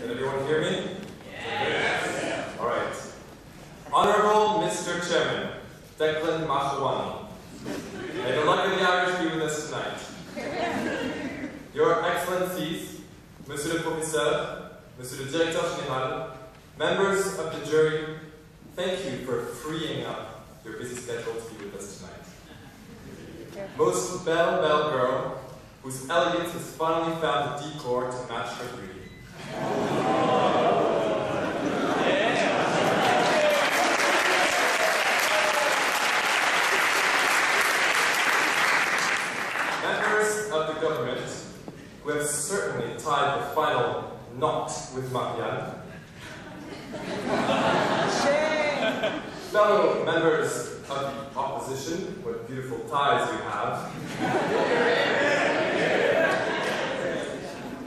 Can everyone hear me? Yes. All right. Honorable Mr. Chairman, Declan Mahawani. May the luck of the Irish be with us tonight. Your Excellencies, Monsieur le Professeur, Monsieur le Directeur Général, members of the jury, thank you for freeing up your busy schedule to be with us tonight. Most belle girl, whose elegance has finally found the decor to match her beauty. Members of the government, who have certainly tied the final knot with Marianne. Fellow members of the opposition, what beautiful ties you have.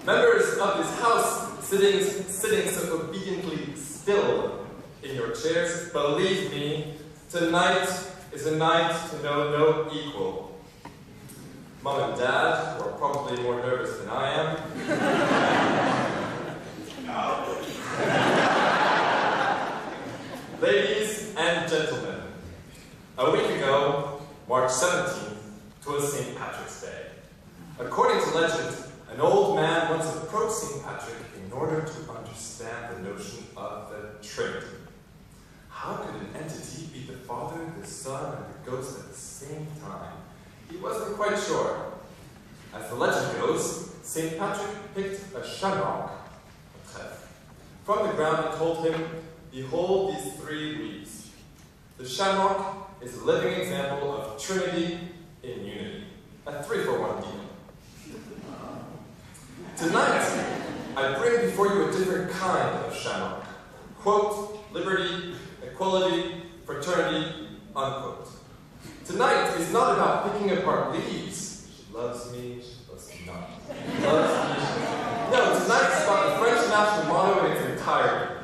Members of this house, sitting so obediently still in your chairs, believe me, tonight is a night to know no equal. Mom and Dad, who are probably more nervous than I am. Ladies and gentlemen, a week ago, March 17th, was St. Patrick's Day. According to legend, an old man once approached St. Patrick in order to understand the notion of the Trinity. How could an entity be the Father, the Son, and the Ghost at the same time? He wasn't quite sure. As the legend goes, St. Patrick picked a shamrock, a trèfle, from the ground and told him, "Behold these 3 leaves." The shamrock is a living example of Trinity in unity, a 3-for-1 deal. Tonight, I bring before you a different kind of shamrock. Quote, liberty, equality, fraternity, unquote. Tonight is not about picking apart leaves. She loves me, she loves me not. Loves me. No, tonight is about the French national motto in its entirety.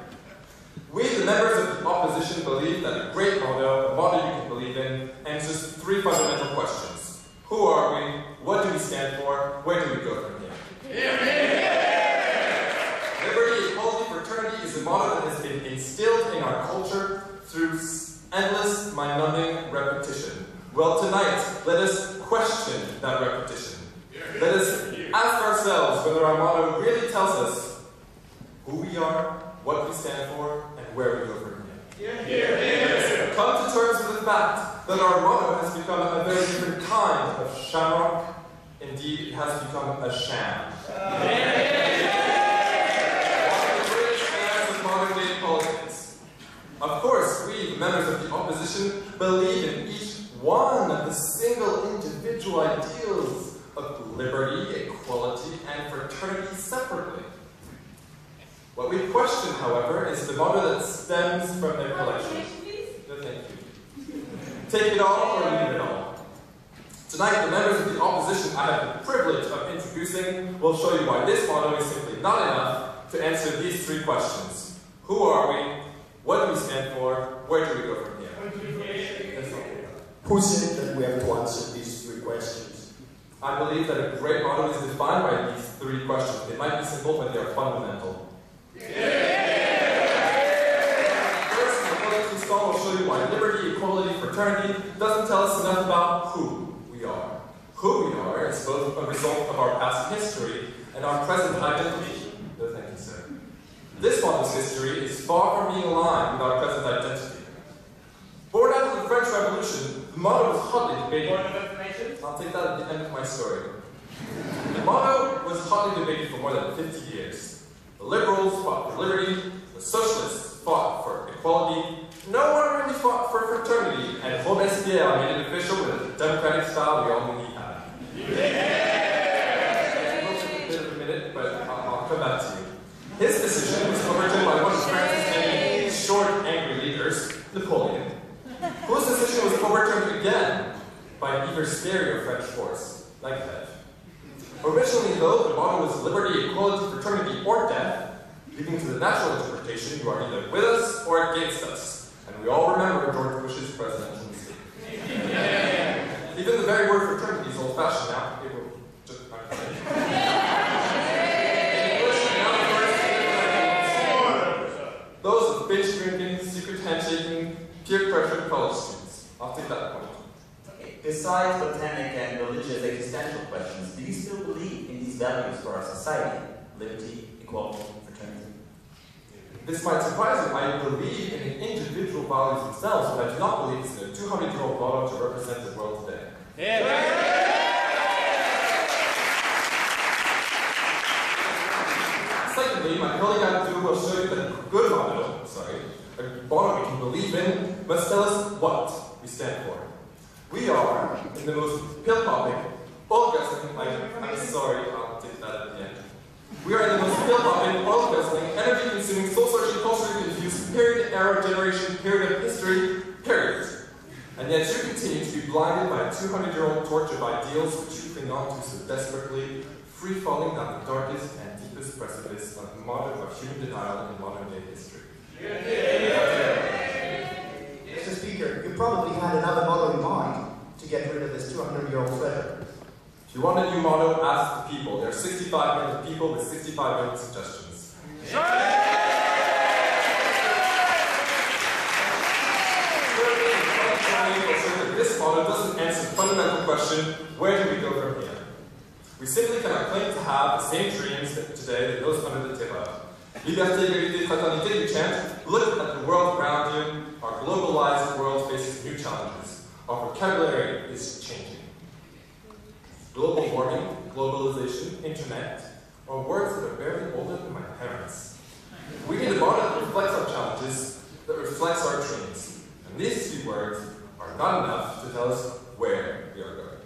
We, the members of the opposition, believe that a great motto, a motto you can believe in, answers 3 fundamental questions. Who are we? What do we stand for? Where do we go from here? Liberty, equality, fraternity is a motto that has been instilled in our culture through endless, mind-numbing repetition. Well, tonight, let us question that repetition. Let us ask ourselves whether our motto really tells us who we are, what we stand for, and where we go from here. Let us come to terms with the fact that our motto has become a very different kind of shamrock. Indeed, it has become a sham. One of the greatest shams of modern-day politics. Of course, we, the members of the opposition, believe in each one of the single individual ideals of liberty, equality, and fraternity separately. What we question, however, is the motto that stems from their collection. No, thank you. Take it all or leave it all. Tonight, the members of the opposition I have the privilege of introducing will show you why this motto is simply not enough to answer these 3 questions. Who are we? What do we stand for? Where do we go from here? Who said that we have to answer these 3 questions? I believe that a great motto is defined by these 3 questions. They might be simple, but they are fundamental. First, the political stall will show you why liberty, equality, fraternity doesn't tell us enough about who we are. Who we are is both a result of our past history and our present identity. No, thank you, sir. This motto's history is far from being aligned with our present identity. Born out of the French Revolution, the motto was hotly debated. I'll take that at the end of my story. The motto was hotly debated for more than 50 years. The liberals fought for liberty, the socialists fought for equality, no one really fought for fraternity, and Robespierre made it official with a democratic style we all knew he had. It will take a bit of a minute, but I'll come back to you. His decision was overturned by one of France's many short, angry leaders, Napoleon, whose decision was overturned again by an even scarier French force, like that. Originally, though, the motto was liberty, equality, fraternity, or death, leading to the natural interpretation you are either with us or against us. And we all remember George Bush's presidential mistake. Even the very word fraternity is old-fashioned now. It will just... In English, now refers to peer pressure college students. I'll take that point. Okay. Besides botanic and religious existential questions, do you still believe in these values for our society? Liberty, equality, fraternity? This might surprise you. I believe in the individual values themselves, but I do not believe it's in a 200-year-old motto to represent the world today. Secondly, my colleague Abdul will show you that a good motto, a motto we can believe in, must tell us what we stand for. We are in the most pill-popping, oil-guzzling, I'm sorry, I'll take that at the end. We are in the most pill-popping, oil-guzzling, energy-consuming, soul-searching, culturally confused, period-era generation, period of history, period. And yet you continue to be blinded by a 200-year-old torch of ideals which you cling on to so desperately, free-falling down the darkest and deepest precipice of human denial in modern-day history. Mr. Speaker, you probably had another motto in mind to get rid of this 200-year-old treasure. If you want a new motto, ask the people. There are 65 million people with 65 million suggestions. This motto doesn't answer the fundamental question, where do we go from here? We simply cannot claim to have the same dreams today that those under the terror. Liberté, égalité, fraternité, you chant. Look at the world around you. Our globalized world faces new challenges. Our vocabulary is changing. Global warming, globalization, internet, are words that are barely older than my parents. We need a motto that reflects our challenges, that reflects our dreams. And these few words are not enough to tell us where we are going.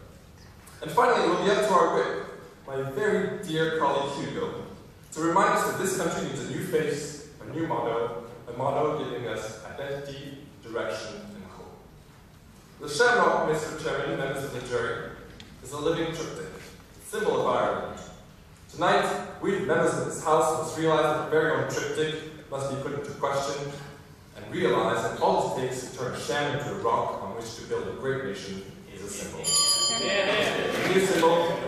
And finally, it will be up to our whip, my very dear colleague Hugo, to remind us that this country needs a new face, a new motto, a motto giving us identity, direction, and hope. The shamrock, Mr. Chairman, members of the jury, is a living triptych, a symbol of Ireland. Tonight, we members of this House must realize that the very own triptych must be put into question and realize that all it takes to turn a sham into a rock on which to build a great nation is a symbol. A new symbol